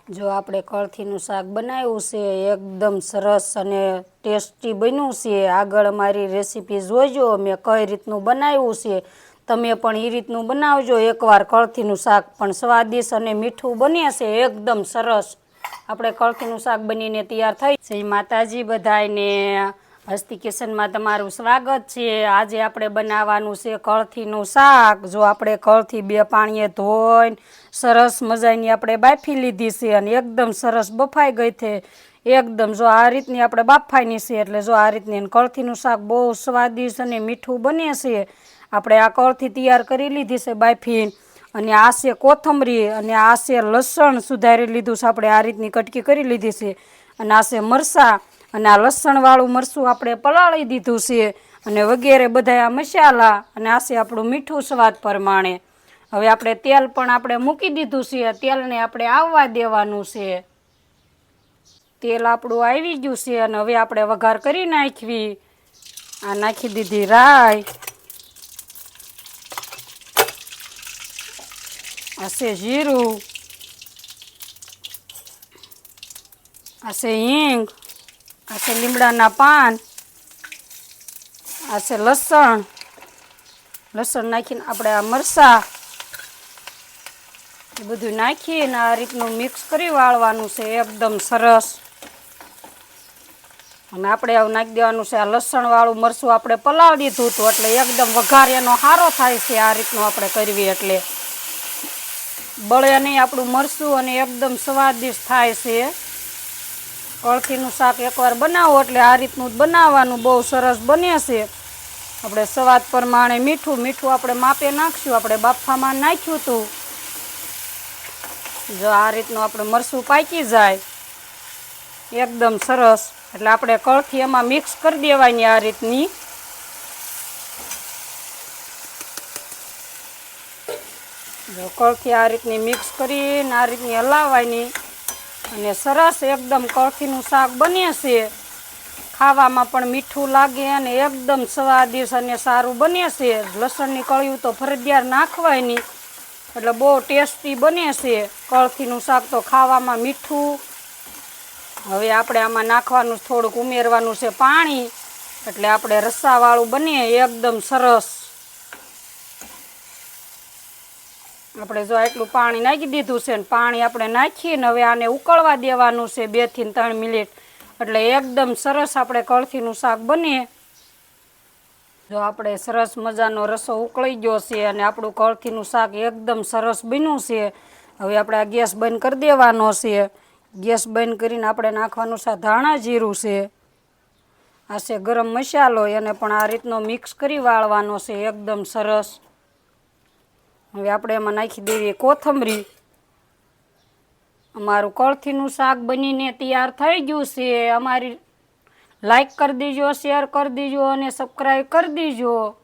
જો આપણે કળથીનું શાક બનાવ્યું છે એકદમ સરસ અને ટેસ્ટી બન્યું છે। આગળ મારી રેસીપી જોઈજો મેં કઈ રીતનું બનાવ્યું છે। તમે પણ એ રીતનું બનાવજો એકવાર। કળથીનું શાક પણ સ્વાદિષ્ટ અને મીઠું બને છે એકદમ સરસ। આપણે કળથીનું શાક બનીને તૈયાર થઈ છે। માતાજી બધાયને હસ્તી કિચનમાં તમારું સ્વાગત છે। આજે આપણે બનાવવાનું છે કળથીનું શાક। જો આપણે કળથી બે પાણીએ ધોઈને સરસ મજાની આપણે બાફી લીધી છે અને એકદમ સરસ બફાઈ ગઈ છે એકદમ। જો આ રીતની આપણે બાફાઈની છે એટલે જો આ રીતની કળથીનું શાક બહુ સ્વાદિષ્ટ અને મીઠું બને છે। આપણે આ કળથી તૈયાર કરી લીધી છે બાફી। અને આ છે કોથમરી અને આ છે લસણ સુધારી લીધું છે આપણે આ રીતની કટકી કરી લીધી છે। અને આ છે મરચાં અને આ લસણવાળું મરચું આપણે પલાળી દીધું છે અને વગેરે બધા આ મસાલા અને આ છે આપણું મીઠું સ્વાદ પ્રમાણે। હવે આપણે તેલ પણ આપણે મૂકી દીધું છે। તેલને આપણે આવવા દેવાનું છે। તેલ આપણું આવી ગયું છે અને હવે આપણે વઘાર કરી નાખવી। આ નાખી દીધી રાઈ, આ છે જીરું, આ છે હિંગ, આ છે લીમડાના પાન, આ છે લસણ નાખીને આપણે આ મરચાં એ બધું નાખીને આ રીતનું મિક્સ કરી વાળવાનું છે એકદમ સરસ। અને આપણે આવું નાખી દેવાનું છે આ લસણવાળું મરચું આપણે પલાળી દીધું હતું એટલે એકદમ વઘાર એનો સારો થાય છે। આ રીતનું આપણે કરવી એટલે બળે નહીં આપણું મરચું અને એકદમ સ્વાદિષ્ટ થાય છે। કળથીનું શાક એકવાર બનાવો એટલે આ રીતનું જ બનાવવાનું, બહુ સરસ બને છે। આપણે સ્વાદ પ્રમાણે મીઠું આપણે માપે નાખશું। આપણે બાફામાં નાખ્યું હતું। જો આ રીતનું આપણે મરચું પાકી જાય એકદમ સરસ એટલે આપણે કળથી એમાં મિક્સ કરી દેવાની આ રીતની। જો કળથી આ રીતની મિક્સ કરીને આ રીતની હલાવવાની અને સરસ એકદમ કળથીનું શાક બને છે। ખાવામાં પણ મીઠું લાગે અને એકદમ સ્વાદિષ્ટ અને સારું બને છે। લસણની કળિયું તો ફરજિયાત નાખવાની એટલે બહુ ટેસ્ટી બને છે। કળથીનું શાક તો ખાવામાં મીઠું। હવે આપણે આમાં નાખવાનું થોડુંક ઉમેરવાનું છે પાણી એટલે આપણે રસાવાળું બને એકદમ સરસ। આપણે જો આટલું પાણી નાખી દીધું છે ને પાણી આપણે નાખીને હવે આને ઉકળવા દેવાનું છે 2 થી 3 મિનિટ એટલે એકદમ સરસ આપણે કળથીનું શાક બને। જો આપણે સરસ મજાનો રસો ઉકળી ગયો છે અને આપણું કળથીનું શાક એકદમ સરસ બન્યું છે। હવે આપણે આ ગેસ બંધ કરી દેવાનો છે। ગેસ બંધ કરીને આપણે નાખવાનું છે ધાણા જીરું છે, આ છે ગરમ મસાલો, એને પણ આ રીતનો મિક્સ કરી વાળવાનો છે એકદમ સરસ। હવે આપણે એમાં નાખી દેવીએ કોથમરી। અમારું કળથીનું શાક બનીને તૈયાર થઈ ગયું છે। અમારી લાઈક કરી દેજો, શેર કરી દેજો અને સબસ્ક્રાઈબ કરી દેજો।